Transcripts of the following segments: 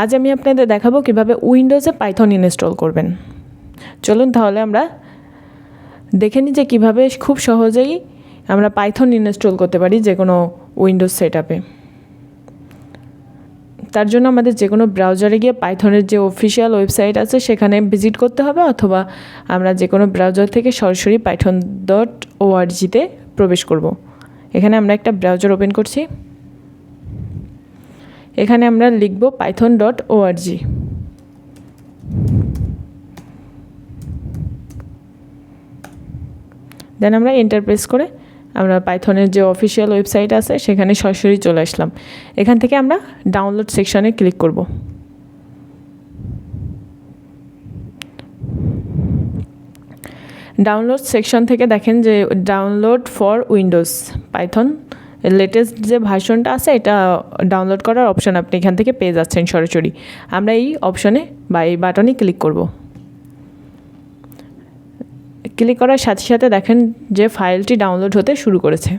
আজ আমি আপনাদের দেখাবো কিভাবে উইন্ডোজে পাইথন ইনস্টল করবেন। চলুন তাহলে আমরা দেখে নিই যে কীভাবে খুব সহজেই আমরা পাইথন ইনস্টল করতে পারি যে কোনো উইন্ডোজ সেটআপে। তার জন্য আমাদের যে কোনো ব্রাউজারে গিয়ে পাইথনের যে অফিসিয়াল ওয়েবসাইট আছে সেখানে ভিজিট করতে হবে, অথবা আমরা যে কোনো ব্রাউজার থেকে সরাসরি python.org-তে প্রবেশ করব। এখানে আমরা একটা ব্রাউজার ওপেন করছি। এখানে আমরা লিখব python.org। দেন আমরা এন্টার প্রেস করে আমরা পাইথনের যে অফিসিয়াল ওয়েবসাইট আছে সেখানে সরাসরি চলে আসলাম। এখান থেকে আমরা ডাউনলোড সেকশনে ক্লিক করব। ডাউনলোড সেকশন থেকে দেখেন যে download for Windows Python latest যে ভার্সনটা আছে এটা ডাউনলোড করার অপশন আপনি এখান থেকে পেয়ে যাচ্ছেন সরাসরি। আমরা এই অপশনে বা এই বাটনে ক্লিক করব। ক্লিক করার সাথে সাথে দেখেন যে ফাইলটি ডাউনলোড হতে শুরু করেছে।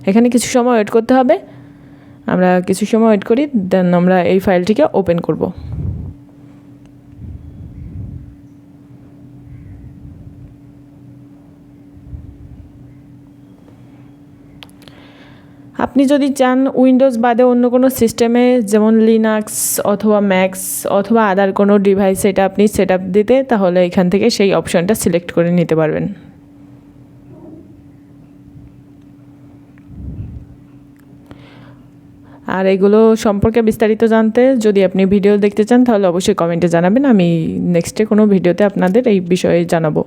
এখানে কিছু সময় ওয়েট করতে হবে। আমরা কিছু সময় ওয়েট করি, দেন আমরা এই ফাইলটিকে ওপেন করব। আপনি যদি চান উইন্ডোজ বাদে অন্য কোনো সিস্টেমে যেমন লিনাক্স অথবা ম্যাক্স অথবা আদার কোনো ডিভাইস এটা আপনি সেট আপ দিতে, তাহলে এখান থেকে সেই অপশানটা সিলেক্ট করে নিতে পারবেন। আর এগুলো সম্পর্কে বিস্তারিত জানতে যদি আপনি ভিডিও দেখতে চান তাহলে অবশ্যই কমেন্টে জানাবেন, আমি নেক্সটে কোনো ভিডিওতে আপনাদের এই বিষয়ে জানাবো।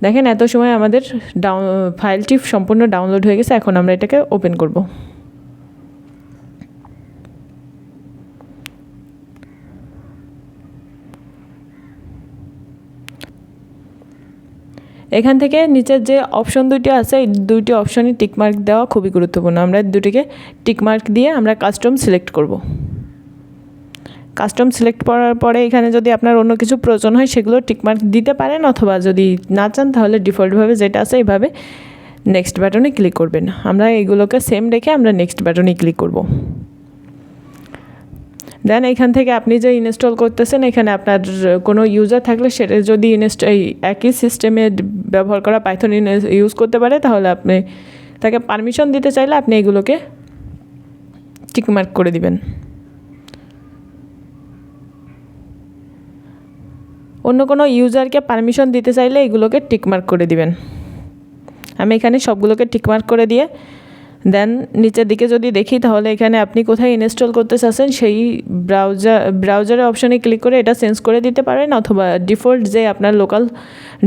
দেখেন এত সময় আমাদের ফাইলটি সম্পূর্ণ ডাউনলোড হয়ে গেছে। এখন আমরা এটাকে ওপেন করব। এখান থেকে নিচের যে অপশন দুইটি আছে এই দুইটি অপশনে টিকমার্ক দেওয়া খুবই গুরুত্বপূর্ণ। আমরা দুটিকে টিকমার্ক দিয়ে আমরা কাস্টম সিলেক্ট করব। কাস্টম সিলেক্ট করার পরে এখানে যদি আপনার অন্য কিছু প্রয়োজন হয় সেগুলো টিকমার্ক দিতে পারেন, অথবা যদি না চান তাহলে ডিফল্টভাবে যেটা আছে এইভাবে নেক্সট বাটনে ক্লিক করবেন। আমরা এইগুলোকে সেম রেখে আমরা নেক্সট বাটনে ক্লিক করব। দেন এখান থেকে আপনি যে ইনস্টল করতেছেন এখানে আপনার কোনো ইউজার থাকলে সেটা যদি এই একই সিস্টেমে ব্যবহার করা পাইথন ইউজ করতে পারে তাহলে আপনি তাকে পারমিশন দিতে চাইলে আপনি এগুলোকে টিকমার্ক করে দিবেন। অন্য কোনো ইউজারকে পারমিশন দিতে চাইলে এগুলোকে টিকমার্ক করে দিবেন। আমি এখানে সবগুলোকে টিকমার্ক করে দিয়ে দেন নিচের দিকে যদি দেখি তাহলে এখানে আপনি কোথায় ইনস্টল করতে চাচ্ছেন সেই ব্রাউজারের অপশানে ক্লিক করে এটা চেঞ্জ করে দিতে পারেন, অথবা ডিফল্ট যে আপনার লোকাল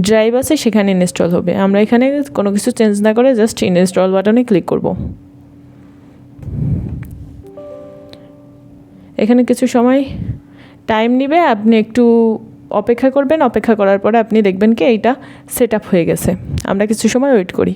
ড্রাইভ আছে সেখানে ইনস্টল হবে। আমরা এখানে কোনো কিছু চেঞ্জ না করে জাস্ট ইনস্টল বাটনে ক্লিক করব। এখানে কিছু সময় টাইম নেবে, আপনি একটু অপেক্ষা করবেন। অপেক্ষা করার পরে আপনি দেখবেন কি এইটা সেট আপ হয়ে গেছে। আমরা কিছু সময় ওয়েট করি।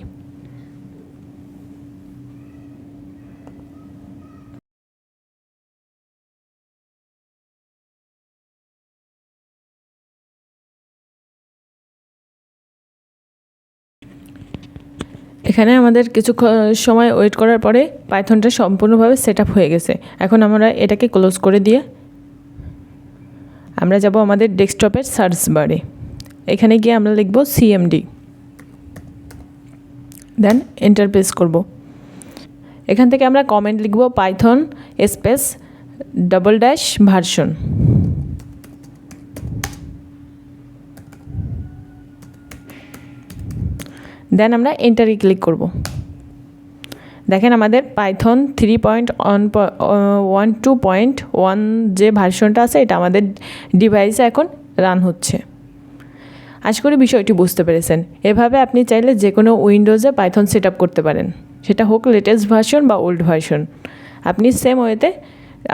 এখানে আমাদের কিছু সময় ওয়েট করার পরে পাইথনটা সম্পূর্ণভাবে সেট আপ হয়ে গেছে। এখন আমরা এটাকে ক্লোজ করে দিয়ে আমরা যাব আমাদের ডেস্কটপের সার্চ বারে। এখানে গিয়ে আমরা লিখব cmd, দেন এন্টার প্রেস করব। এখান থেকে আমরা কমেন্ট লিখব পাইথন স্পেস \ভার্সন। দেন আমরা এন্টারে ক্লিক করব। দেখেন আমাদের পাইথন 3.12.1 যে ভার্সনটা আছে এটা আমাদের ডিভাইসে এখন রান হচ্ছে। আশা করি বিষয়টি বুঝতে পেরেছেন। এভাবে আপনি চাইলে যে কোনো উইন্ডোজে পাইথন সেট আপ করতে পারেন, সেটা হোক লেটেস্ট ভার্সন বা ওল্ড ভার্সন। আপনি সেম ওয়েতে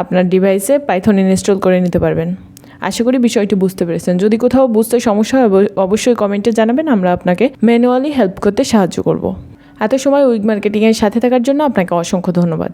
আপনার ডিভাইসে পাইথন ইনস্টল করে নিতে পারবেন। আশা করি বিষয়টি বুঝতে পেরেছেন। যদি কোথাও বুঝতে সমস্যা হয় অবশ্যই কমেন্টে জানাবেন, আমরা আপনাকে ম্যানুয়ালি হেল্প করতে সাহায্য করব। এত সময় উইগ মার্কেটিংয়ের সাথে থাকার জন্য আপনাকে অসংখ্য ধন্যবাদ।